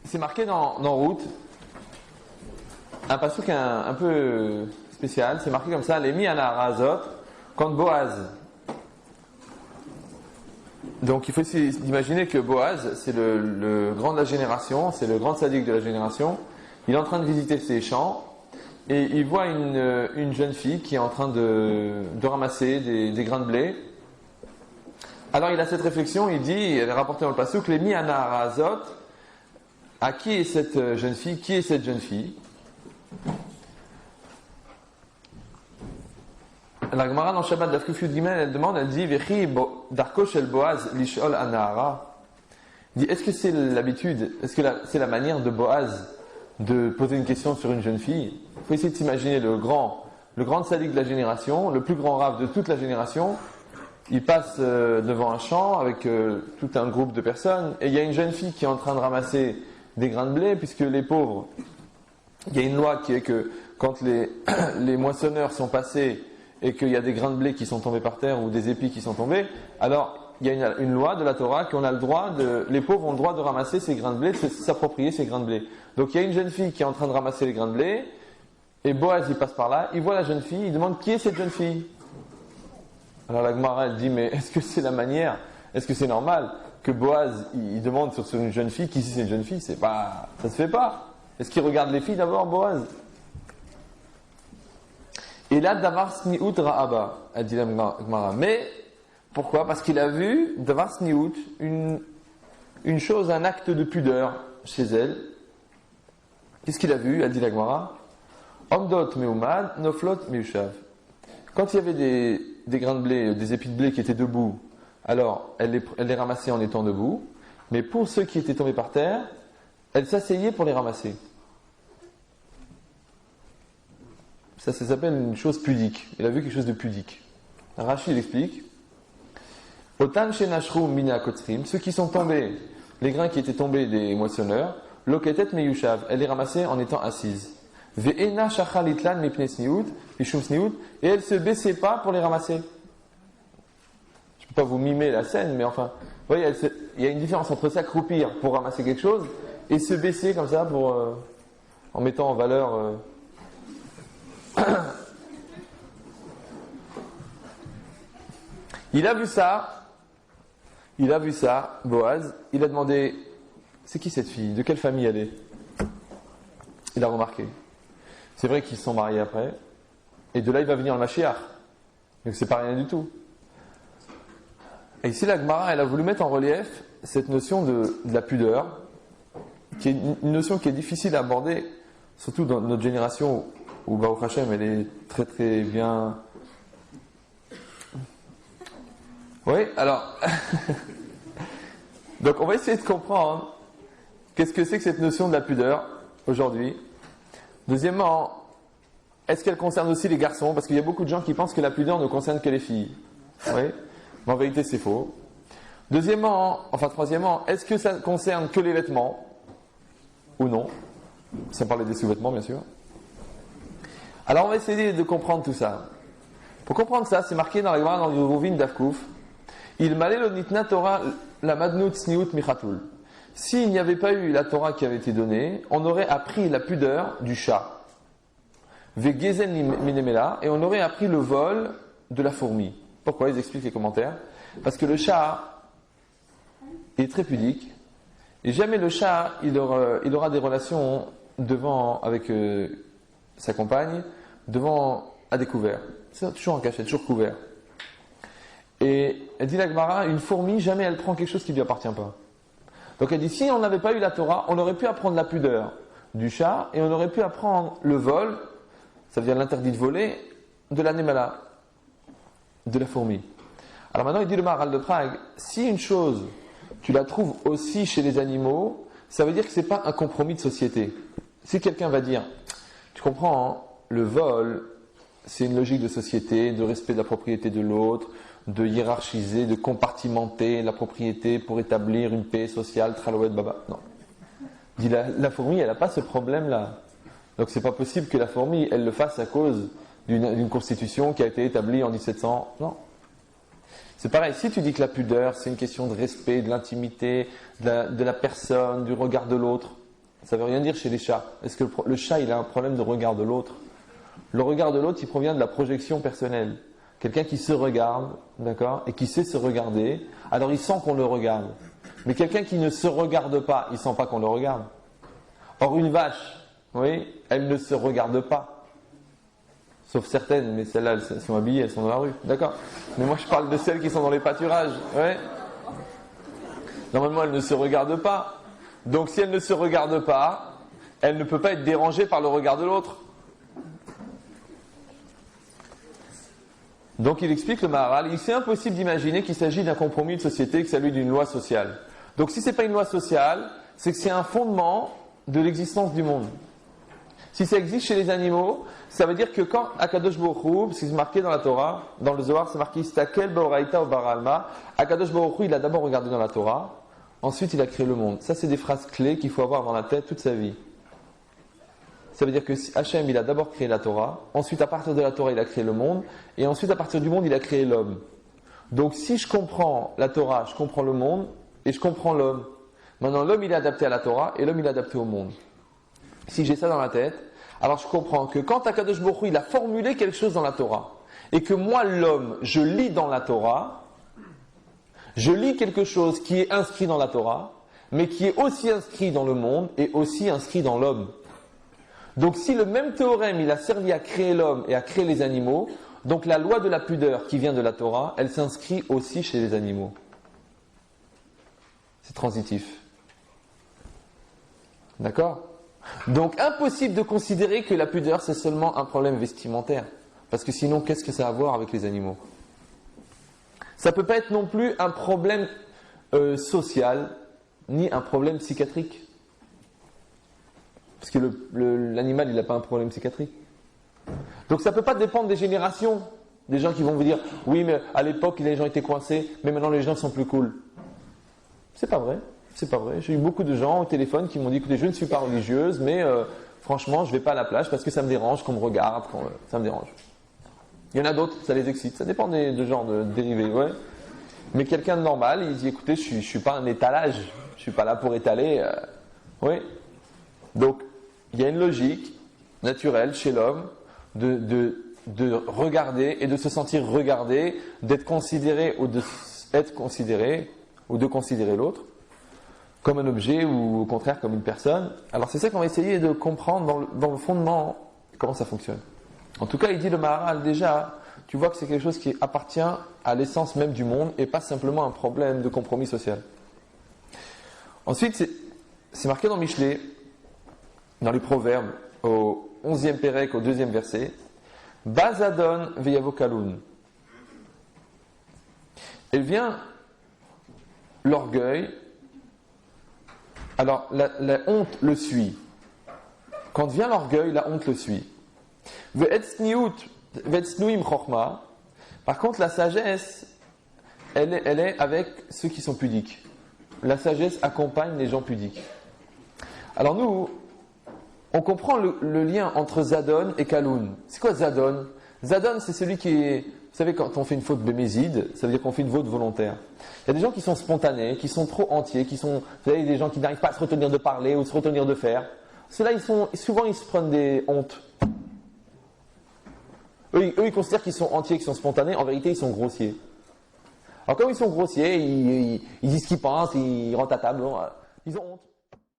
c'est marqué dans Route, un passouk un peu spécial, c'est marqué comme ça, les mi anarazot, quand Boaz. Donc il faut imaginer que Boaz, c'est le grand de la génération, c'est le grand sadique de la génération. Il est en train de visiter ses champs et il voit une jeune fille qui est en train de ramasser des grains de blé. Alors il a cette réflexion, il dit, elle est rapportée dans le passouk, les mi anarazot, à qui est cette jeune fille? Qui est cette jeune fille? La Gemara dans Shabbat d'Afkuf Yud Gimel, elle demande, elle dit, Vechi darko shel Boaz lishol anahara. Elle dit, est-ce que c'est l'habitude, est-ce que c'est la manière de Boaz de poser une question sur une jeune fille? Il faut essayer de s'imaginer le grand sadique de la génération, le plus grand rave de toute la génération. Il passe devant un champ avec tout un groupe de personnes et il y a une jeune fille qui est en train de ramasser des grains de blé, puisque les pauvres, il y a une loi qui est que quand les moissonneurs sont passés et qu'il y a des grains de blé qui sont tombés par terre ou des épis qui sont tombés, alors il y a une loi de la Torah qu'on a le droit les pauvres ont le droit de ramasser ces grains de blé, de s'approprier ces grains de blé. Donc il y a une jeune fille qui est en train de ramasser les grains de blé et Boaz il passe par là, il voit la jeune fille, il demande qui est cette jeune fille. Alors la Gemara elle dit, mais est-ce que c'est la manière, est-ce que c'est normal que Boaz il demande sur une jeune fille qui c'est une jeune fille? C'est pas, ça se fait pas. Est-ce qu'il regarde les filles d'abord, Boaz? Et là, Davar Sniout Ra'aba, a dit la Gemara. Mais pourquoi? Parce qu'il a vu Davar Sniout, une chose, un acte de pudeur chez elle. Qu'est-ce qu'il a vu? A dit la Gemara. Omdot meumad, noflot meushav. Quand il y avait des grains de blé, des épis de blé qui étaient debout, alors elle les ramassait en étant debout, mais pour ceux qui étaient tombés par terre, elle s'asseyait pour les ramasser. Ça s'appelle une chose pudique. Il a vu quelque chose de pudique. Rachid explique. Otan shenashru mina kotrim, ceux qui sont tombés, les grains qui étaient tombés des moissonneurs, loketet meyushav, elle les ramassait en étant assise. Ve'ena shachal itlan mipne sniout, mishum sniout, et elle se baissait pas pour les ramasser. Je ne peux pas vous mimer la scène, mais enfin, vous voyez, il y a une différence entre s'accroupir pour ramasser quelque chose et se baisser comme ça pour, en mettant en valeur. Il a vu ça, Boaz, il a demandé, c'est qui cette fille? De quelle famille elle est? Il a remarqué. C'est vrai qu'ils se sont mariés après, et de là il va venir le Mashiach. Donc c'est pas rien du tout. Et ici la Gemara, elle a voulu mettre en relief cette notion de la pudeur, qui est une notion qui est difficile à aborder, surtout dans notre génération où Baruch Hashem, elle est très très bien. Oui, alors. Donc on va essayer de comprendre qu'est-ce que c'est que cette notion de la pudeur aujourd'hui. Deuxièmement, est-ce qu'elle concerne aussi les garçons? Parce qu'il y a beaucoup de gens qui pensent que la pudeur ne concerne que les filles. Oui, mais en vérité c'est faux. Troisièmement, est-ce que ça concerne que les vêtements? Ou non? Sans parler des sous-vêtements bien sûr. Alors on va essayer de comprendre tout ça. Pour comprendre ça, c'est marqué dans la Gemara dans le Rouvin d'Afkouf. Il malé lo nitna Torah la madnout sniout michatul. S'il n'y avait pas eu la Torah qui avait été donnée, on aurait appris la pudeur du chat. Vegezen minemela, et on aurait appris le vol de la fourmi. Pourquoi? Ils expliquent les commentaires. Parce que le chat est très pudique, et jamais le chat il aura des relations avec sa compagne à découvert. C'est toujours en cachette, toujours couvert. Et elle dit la Gemara, une fourmi, jamais elle prend quelque chose qui ne lui appartient pas. Donc elle dit, si on n'avait pas eu la Torah, on aurait pu apprendre la pudeur du chat et on aurait pu apprendre le vol, ça veut dire l'interdit de voler, de la némala, de la fourmi. Alors maintenant il dit le Maharal de Prague, si une chose, tu la trouves aussi chez les animaux, ça veut dire que ce n'est pas un compromis de société. Si quelqu'un va dire, tu comprends, hein, le vol, c'est une logique de société, de respect de la propriété de l'autre, de hiérarchiser, de compartimenter la propriété pour établir une paix sociale, tralouette baba. Non. Il dit la fourmi, elle n'a pas ce problème-là. Donc c'est pas possible que la fourmi, elle le fasse à cause d'une constitution qui a été établie en 1700. Non. C'est pareil, si tu dis que la pudeur, c'est une question de respect, de l'intimité, de la personne, du regard de l'autre, Ça ne veut rien dire chez les chats. Est-ce que le chat, il a un problème de regard de l'autre? Le regard de l'autre, il provient de la projection personnelle. Quelqu'un qui se regarde, d'accord, et qui sait se regarder, alors il sent qu'on le regarde. Mais quelqu'un qui ne se regarde pas, il ne sent pas qu'on le regarde. Or, une vache, oui, elle ne se regarde pas. Sauf certaines, mais celles-là, elles sont habillées, elles sont dans la rue, d'accord. Mais moi, je parle de celles qui sont dans les pâturages, ouais. Normalement, elles ne se regardent pas. Donc si elle ne se regarde pas, elle ne peut pas être dérangée par le regard de l'autre. Donc il explique le Maharal, c'est impossible d'imaginer qu'il s'agit d'un compromis de société que celui d'une loi sociale. Donc si ce n'est pas une loi sociale, c'est que c'est un fondement de l'existence du monde. Si ça existe chez les animaux, ça veut dire que quand Akadosh Baruch Hu, parce que c'est marqué dans la Torah, dans le Zohar, c'est marqué Istakel Baoraita ou Baralma, Akadosh Baruch Hu, il a d'abord regardé dans la Torah, ensuite il a créé le monde. Ça, c'est des phrases clés qu'il faut avoir dans la tête toute sa vie. Ça veut dire que Hachem, il a d'abord créé la Torah, ensuite à partir de la Torah, il a créé le monde, et ensuite à partir du monde, il a créé l'homme. Donc si je comprends la Torah, je comprends le monde, et je comprends l'homme. Maintenant, l'homme, il est adapté à la Torah, et l'homme, il est adapté au monde. Si j'ai ça dans la tête, alors je comprends que quand Akadosh Baruch Hu, il a formulé quelque chose dans la Torah, et que moi, l'homme, je lis dans la Torah, je lis quelque chose qui est inscrit dans la Torah, mais qui est aussi inscrit dans le monde, et aussi inscrit dans l'homme. Donc si le même théorème, il a servi à créer l'homme et à créer les animaux, donc la loi de la pudeur qui vient de la Torah, elle s'inscrit aussi chez les animaux. C'est transitif. D'accord ? Donc impossible de considérer que la pudeur c'est seulement un problème vestimentaire. Parce que sinon, qu'est-ce que ça a à voir avec les animaux ? Ça ne peut pas être non plus un problème social, ni un problème psychiatrique. Parce que l'animal, il n'a pas un problème psychiatrique. Donc ça ne peut pas dépendre des générations. Des gens qui vont vous dire, oui, mais à l'époque, les gens étaient coincés, mais maintenant les gens sont plus cool. C'est pas vrai. C'est pas vrai. J'ai eu beaucoup de gens au téléphone qui m'ont dit, écoutez, je ne suis pas religieuse, mais franchement, je ne vais pas à la plage parce que ça me dérange qu'on me regarde, ça me dérange. Il y en a d'autres, ça les excite. Ça dépend de genre de dérivés, ouais. Mais quelqu'un de normal, il dit, écoutez, je ne suis pas un étalage. Je ne suis pas là pour étaler. Oui. Donc, il y a une logique naturelle chez l'homme de regarder et de se sentir regardé, d'être considéré ou d'être considéré, ou de considérer l'autre comme un objet ou au contraire comme une personne. Alors c'est ça qu'on va essayer de comprendre dans le fondement comment ça fonctionne. En tout cas, il dit le Maharal déjà, tu vois que c'est quelque chose qui appartient à l'essence même du monde et pas simplement un problème de compromis social. Ensuite, c'est marqué dans Michelet, dans les Proverbes, au 11e Pérec, au 2e verset, Bazadon veyavokaloun. Elle vient l'orgueil. Alors, la honte le suit. Quand vient l'orgueil, la honte le suit. Par contre, la sagesse, elle est avec ceux qui sont pudiques. La sagesse accompagne les gens pudiques. Alors nous, on comprend le lien entre Zadon et Kaloun. C'est quoi Zadon ? Zadon, c'est celui qui est... Vous savez, quand on fait une faute béméside, ça veut dire qu'on fait une faute volontaire. Il y a des gens qui sont spontanés, qui sont trop entiers, vous savez, des gens qui n'arrivent pas à se retenir de parler ou se retenir de faire. Ceux-là, souvent, ils se prennent des hontes. Eux, ils considèrent qu'ils sont entiers, qu'ils sont spontanés. En vérité, ils sont grossiers. Alors, comme ils sont grossiers, ils disent ce qu'ils pensent, ils rentrent à table. Ils ont honte.